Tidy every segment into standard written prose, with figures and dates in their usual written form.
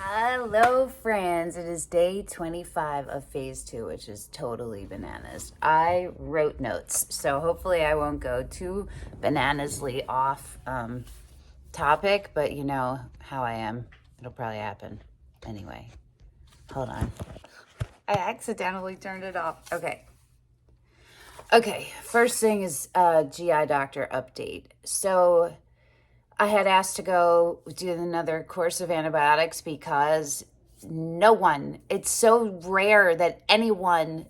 Hello, friends. It is day 25 of phase 2, which is totally bananas. I wrote notes, so hopefully I won't go too bananasly off topic, but you know how I am. It'll probably happen. Anyway, hold on. I accidentally turned it off. Okay, first thing is GI doctor update. So I had asked to go do another course of antibiotics because it's so rare that anyone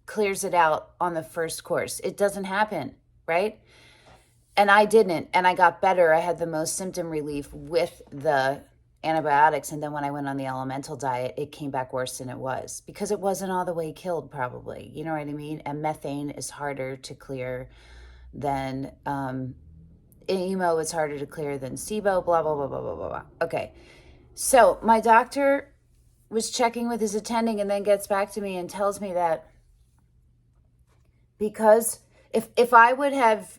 clears it out on the first course. It doesn't happen, right? And I didn't, and I got better. I had the most symptom relief with the antibiotics, and then when I went on the elemental diet, it came back worse than it was because it wasn't all the way killed, probably. You know what I mean? And methane is harder to clear than IMO is harder to clear than SIBO, blah, blah, blah, blah, blah, blah, blah. Okay. So my doctor was checking with his attending and then gets back to me and tells me that because if I would have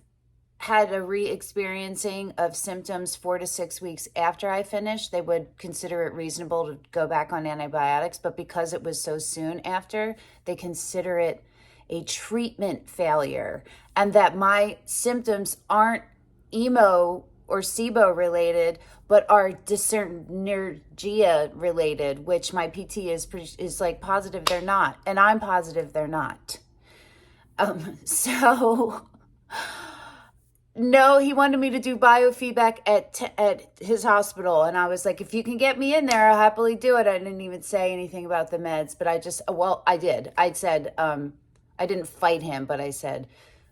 had a re-experiencing of symptoms 4 to 6 weeks after I finished, they would consider it reasonable to go back on antibiotics. But because it was so soon after, they consider it a treatment failure, and that my symptoms aren't IMO or SIBO related, but are dyssynergia related, which my PT is like positive they're not, and I'm positive they're not. So no, he wanted me to do biofeedback at his hospital, and I was like, if you can get me in there, I'll happily do it. I didn't even say anything about the meds, but I did. I said, I didn't fight him, but I said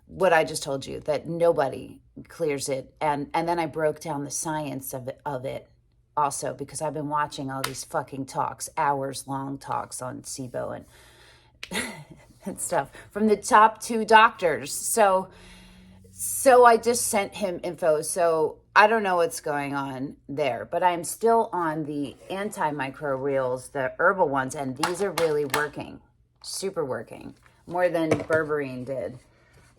what I just told you, that nobody clears it. And then I broke down the science of it also, because I've been watching all these fucking talks, hours long talks on SIBO and and stuff from the top 2 doctors. So I just sent him info. So I don't know what's going on there, but I'm still on the antimicrobials, the herbal ones, and these are really working, super working, more than berberine did.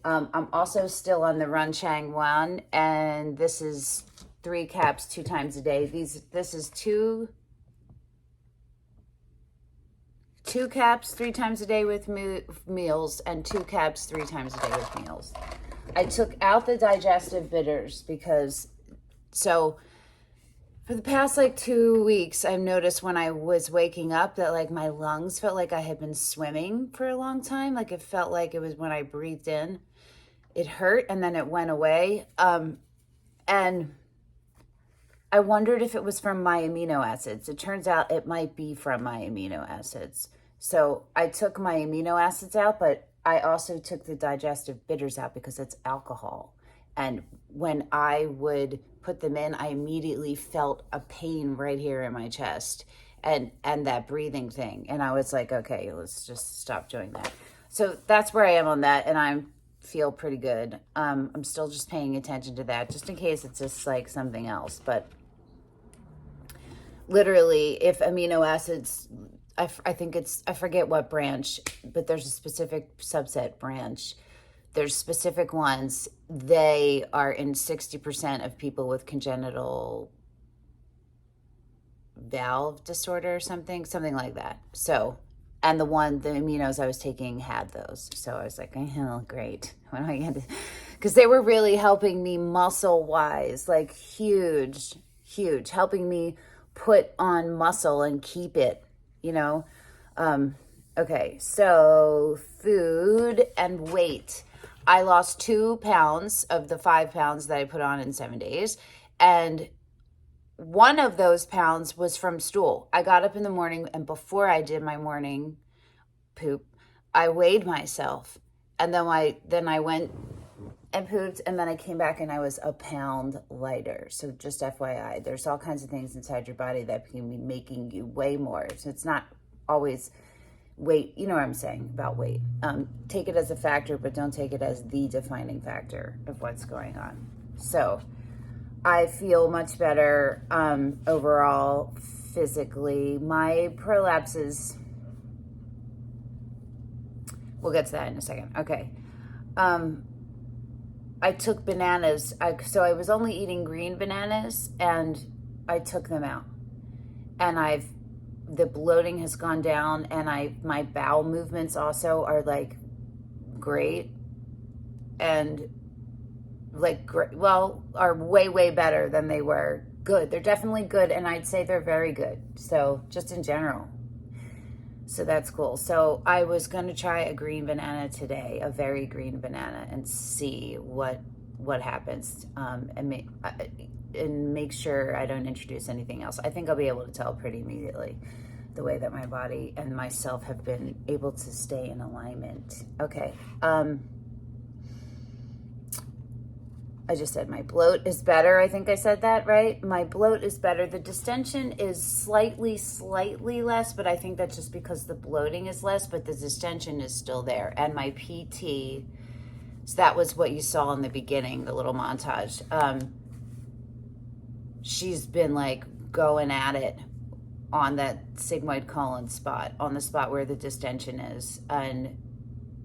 I'm also still on the Run Chang Wan, and this is 3 caps 2 times a day. This is two caps 3 times a day with meals, and 2 caps 3 times a day with meals. I took out the digestive bitters because, so for the past 2 weeks, I've noticed when I was waking up that my lungs felt like I had been swimming for a long time. It felt like it was when I breathed in, it hurt and then it went away. And I wondered if it was from my amino acids. It turns out it might be from my amino acids. So I took my amino acids out, but I also took the digestive bitters out because it's alcohol. And when I would put them in, I immediately felt a pain right here in my chest and that breathing thing. And I was like, okay, let's just stop doing that. So that's where I am on that. And I feel pretty good. I'm still just paying attention to that just in case it's just something else. But literally, if amino acids, I forget what branch, but there's a specific subset branch. There's specific ones. They are in 60% of people with congenital valve disorder or something like that. So, and the aminos I was taking had those. So I was like, oh, great. What am I going to do? Because they were really helping me muscle-wise, huge, helping me put on muscle and keep it, Okay, so food and weight. I lost 2 pounds of the 5 pounds that I put on in 7 days. And one of those pounds was from stool. I got up in the morning, and before I did my morning poop, I weighed myself, and then I went and pooped, and then I came back and I was a pound lighter. So just FYI, there's all kinds of things inside your body that can be making you weigh more. So it's not always weight. You know what I'm saying about weight. Take it as a factor, but don't take it as the defining factor of what's going on. So I feel much better overall physically. My prolapses, we'll get to that in a second. Okay. I took bananas. So I was only eating green bananas, and I took them out. And the bloating has gone down, and my bowel movements also are like great, and are way, way better than they were. Good. They're definitely good, and I'd say they're very good. So just in general. So that's cool. So I was going to try a green banana today, a very green banana, and see what happens, and make sure I don't introduce anything else. I think I'll be able to tell pretty immediately the way that my body and myself have been able to stay in alignment. Okay. I just said my bloat is better. I think I said that right. My bloat is better. The distension is slightly less, but I think that's just because the bloating is less, but the distension is still there. And my PT, so that was what you saw in the beginning, the little montage. She's been like going at it on that sigmoid colon spot, on the spot where the distension is. And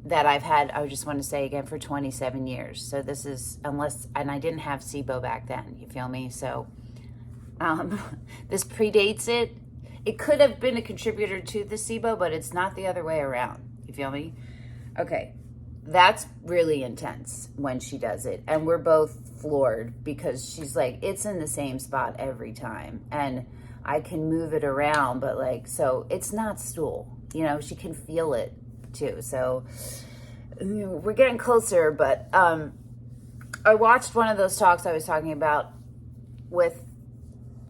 that I've had, I just want to say again, for 27 years. So this is, and I didn't have SIBO back then, you feel me? So this predates it. It could have been a contributor to the SIBO, but it's not the other way around, you feel me? Okay, that's really intense when she does it. And we're both floored because she's like, it's in the same spot every time. And I can move it around, but like, so it's not stool, you know, she can feel it too. So we're getting closer, but I watched one of those talks I was talking about with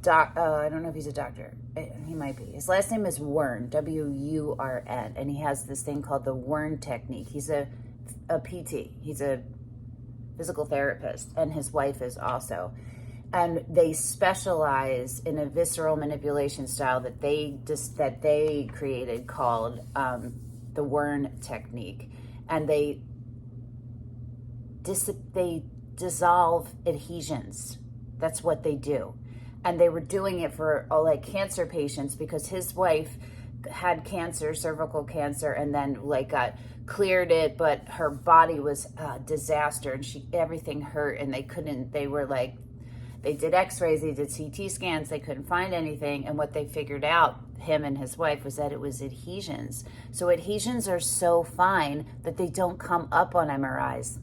I don't know if he's a doctor. He might be. His last name is Wurn, W-U-R-N, and he has this thing called the Wurn technique. He's a PT. He's a physical therapist, and his wife is also. And they specialize in a visceral manipulation style that they created called the Wurn technique, and they dissolve adhesions. That's what they do. And they were doing it for like cancer patients because his wife had cancer, cervical cancer, and then like got cleared it, but her body was a disaster, and everything hurt, and they did x-rays, they did CT scans, they couldn't find anything, and what they figured out, him and his wife, was that it was adhesions. So adhesions are so fine that they don't come up on MRIs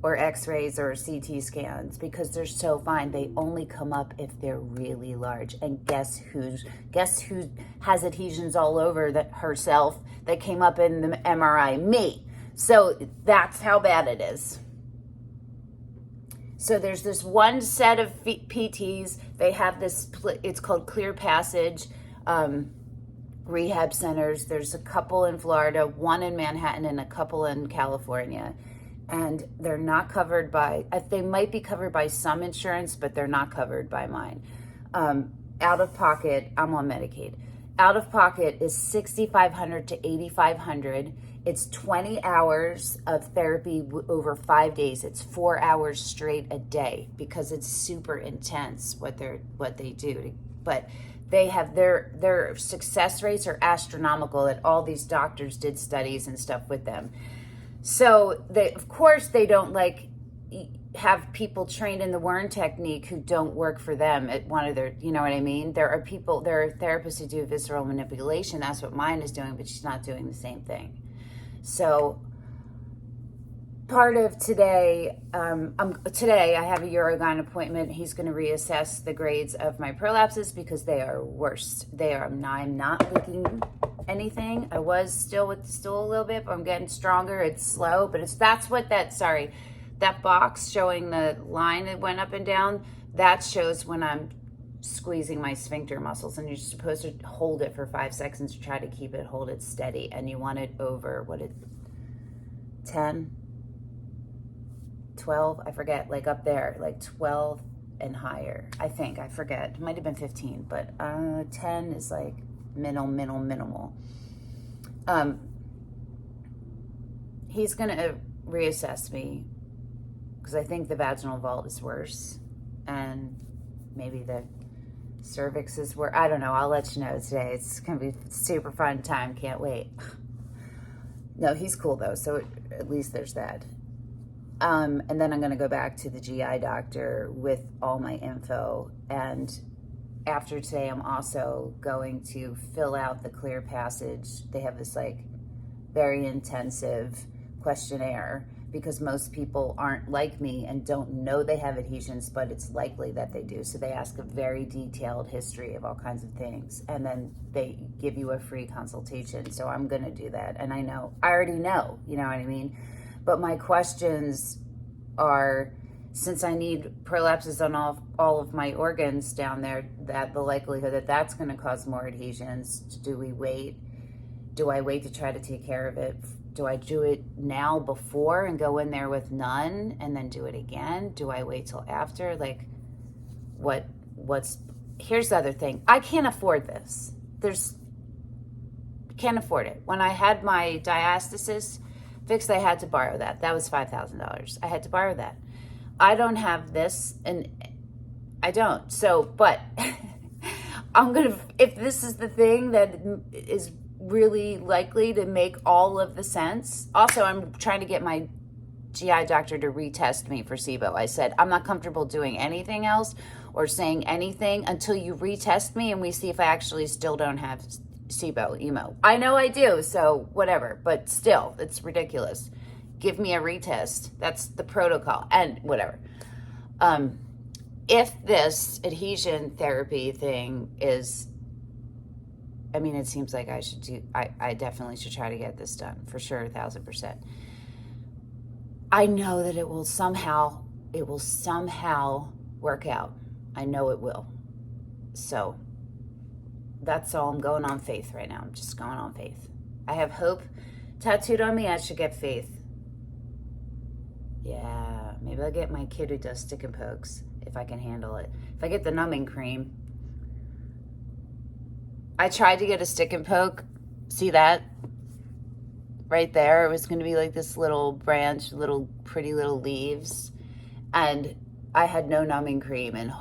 or x-rays or CT scans because they're so fine. They only come up if they're really large. And guess who has adhesions all over herself that came up in the MRI? Me. So that's how bad it is. So there's this one set of PTs. They have this, it's called Clear Passage rehab centers. There's a couple in Florida, one in Manhattan, and a couple in California. And they're not covered by, they might be covered by some insurance, but they're not covered by mine. Out of pocket, I'm on Medicaid. Out of pocket is $6,500 to $8,500. It's 20 hours of therapy over 5 days. It's 4 hours straight a day because it's super intense what they do. But they have their success rates are astronomical. That all these doctors did studies and stuff with them. So of course they don't like have people trained in the Wurn technique who don't work for them at one of their, you know what I mean? There are therapists who do visceral manipulation. That's what mine is doing, but she's not doing the same thing. So part of today, today I have a urogyn appointment. He's going to reassess the grades of my prolapses because they are worse. I'm not leaking anything. I was still with the stool a little bit, but I'm getting stronger. It's slow, but that box showing the line that went up and down, that shows when I'm squeezing my sphincter muscles, and you're supposed to hold it for 5 seconds to try to hold it steady, and you want it over 10, 12, I forget, like up there, like 12 and higher, I forget, it might have been 15, but 10 is like minimal. He's gonna reassess me because I think the vaginal vault is worse, and maybe the cervix is worse. I don't know. I'll let you know today. It's gonna be a super fun time. Can't wait. No, he's cool though, so at least there's that. And then I'm gonna go back to the GI doctor with all my info, and after today, I'm also going to fill out the clear passage. They have this like very intensive questionnaire because most people aren't like me and don't know they have adhesions, but it's likely that they do. So they ask a very detailed history of all kinds of things, and then they give you a free consultation. So I'm gonna do that, and I already know, you know what I mean? But my questions are, since I need prolapses on all of my organs down there, that the likelihood that that's going to cause more adhesions, do we wait? Do I wait to try to take care of it? Do I do it now before and go in there with none and then do it again? Do I wait till after? Like, here's the other thing. I can't afford this. Can't afford it. When I had my diastasis fixed, I had to borrow that. That was $5,000. I had to borrow that. I don't have this, and I don't. So, but if this is the thing that is really likely to make all of the sense. Also, I'm trying to get my GI doctor to retest me for SIBO. I said, I'm not comfortable doing anything else or saying anything until you retest me and we see if I actually still don't have SIBO, IMO. I know I do, so whatever, but still, it's ridiculous. Give me a retest. That's the protocol, and whatever. If this adhesion therapy thing is, I mean, it seems like I definitely should try to get this done, for sure, 1,000%. I know that it will somehow work out. I know it will. So that's all. I'm going on faith right now. I'm just going on faith. I have hope tattooed on me. I should get faith. Yeah, maybe I'll get my kid who does stick and pokes if I can handle it. If I get the numbing cream. I tried to get a stick and poke. See that? Right there. It was going to be like this little branch, pretty little leaves. And I had no numbing cream. And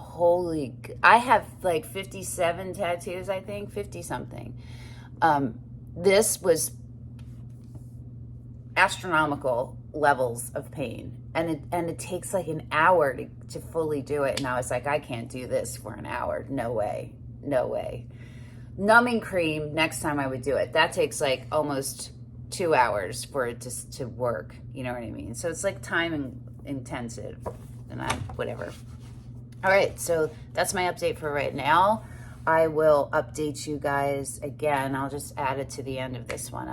I have like 57 tattoos, I think. 50 something. This was astronomical levels of pain, and it takes like an hour to fully do it, and I was like, I can't do this for an hour. No way. Numbing cream, next time I would do it. That takes like almost 2 hours for it to work, you know what I mean? So it's like time intensive, and whatever. All right, so that's my update for right now. I will update you guys again. I'll just add it to the end of this one.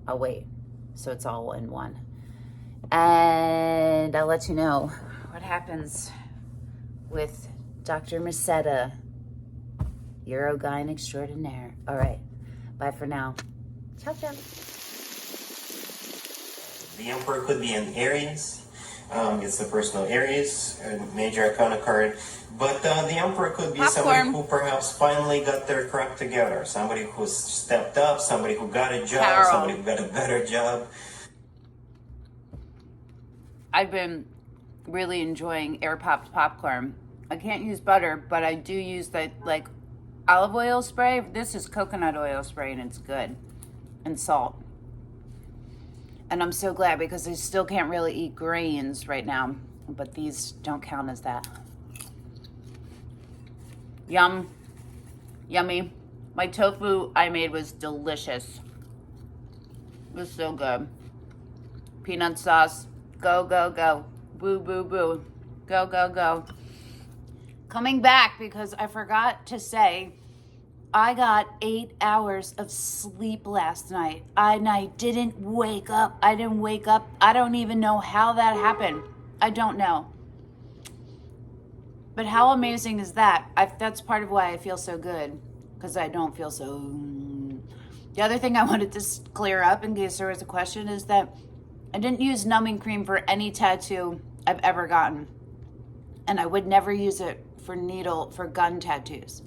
I'll wait. So it's all in one. And I'll let you know what happens with Dr. Masetta, Urogyn extraordinaire. All right. Bye for now. Ciao, ciao. The Emperor could be in Aries. It's the personal Aries, major arcana card. But the Emperor could be somebody who perhaps finally got their crap together. Somebody who stepped up, somebody who got a job, somebody who got a better job. I've been really enjoying air popped popcorn. I can't use butter, but I do use that like olive oil spray. This is coconut oil spray, and it's good. And salt. And I'm so glad, because I still can't really eat grains right now, but these don't count as that. Yummy. My tofu I made was delicious. It was so good. Peanut sauce. Go. Boo. Go. Coming back, because I forgot to say, I got 8 hours of sleep last night. I didn't wake up. I don't even know how that happened. I don't know. But how amazing is that? That's part of why I feel so good, because I don't feel so... The other thing I wanted to clear up in case there was a question is that I didn't use numbing cream for any tattoo I've ever gotten. And I would never use it for gun tattoos.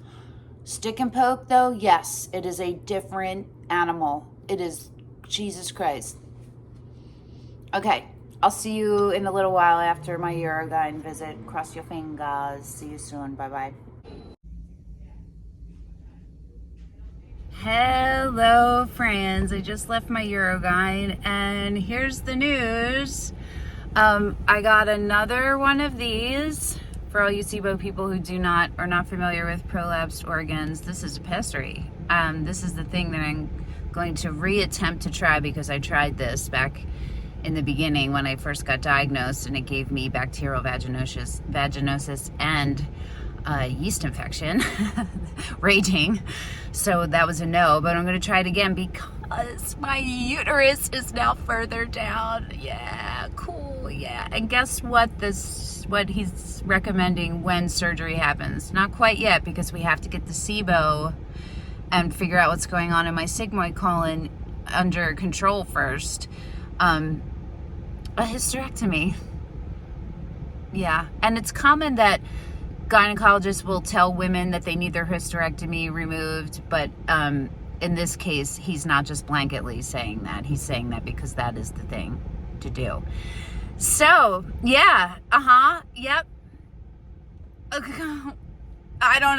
Stick and poke though, yes, it is a different animal. It is, Jesus Christ. Okay, I'll see you in a little while after my Uruguayan visit. Cross your fingers. See you soon. Bye-bye. Hello, friends. I just left my Uruguayan, and here's the news. I got another one of these. For all you SIBO people who are not familiar with prolapsed organs, this is a pessary. This is the thing that I'm going to reattempt to try, because I tried this back in the beginning when I first got diagnosed, and it gave me bacterial vaginosis and yeast infection raging. So that was a no, but I'm going to try it again because my uterus is now further down. Yeah, cool. Yeah. And guess what what he's recommending when surgery happens? Not quite yet, because we have to get the SIBO and figure out what's going on in my sigmoid colon under control first. A hysterectomy. Yeah. And it's common that gynecologists will tell women that they need their hysterectomy removed, but in this case, he's not just blanketly saying that. He's saying that because that is the thing to do. So, yeah, yep. I don't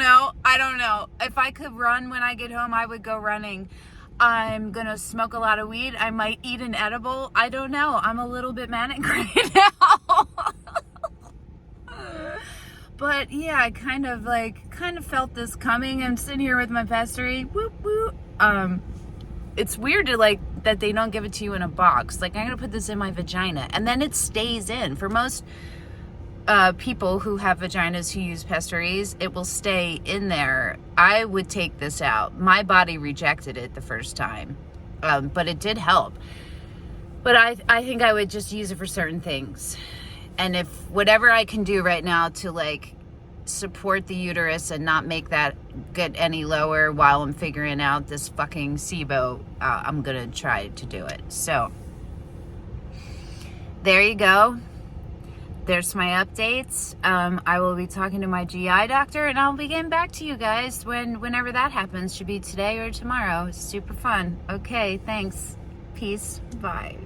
know. If I could run when I get home, I would go running. I'm gonna smoke a lot of weed. I might eat an edible. I don't know. I'm a little bit manic right now. But yeah, I kind of felt this coming. I'm sitting here with my pessary. Whoop whoop. It's weird that they don't give it to you in a box. Like, I'm gonna put this in my vagina, and then it stays in. For most people who have vaginas who use pessaries, it will stay in there. I would take this out. My body rejected it the first time, but it did help. But I think I would just use it for certain things. And if whatever I can do right now to support the uterus and not make that get any lower while I'm figuring out this fucking SIBO, I'm gonna try to do it. So there you go. There's my updates. I will be talking to my GI doctor, and I'll be getting back to you guys whenever that happens. Should be today or tomorrow. Super fun. Okay, thanks. Peace. Bye.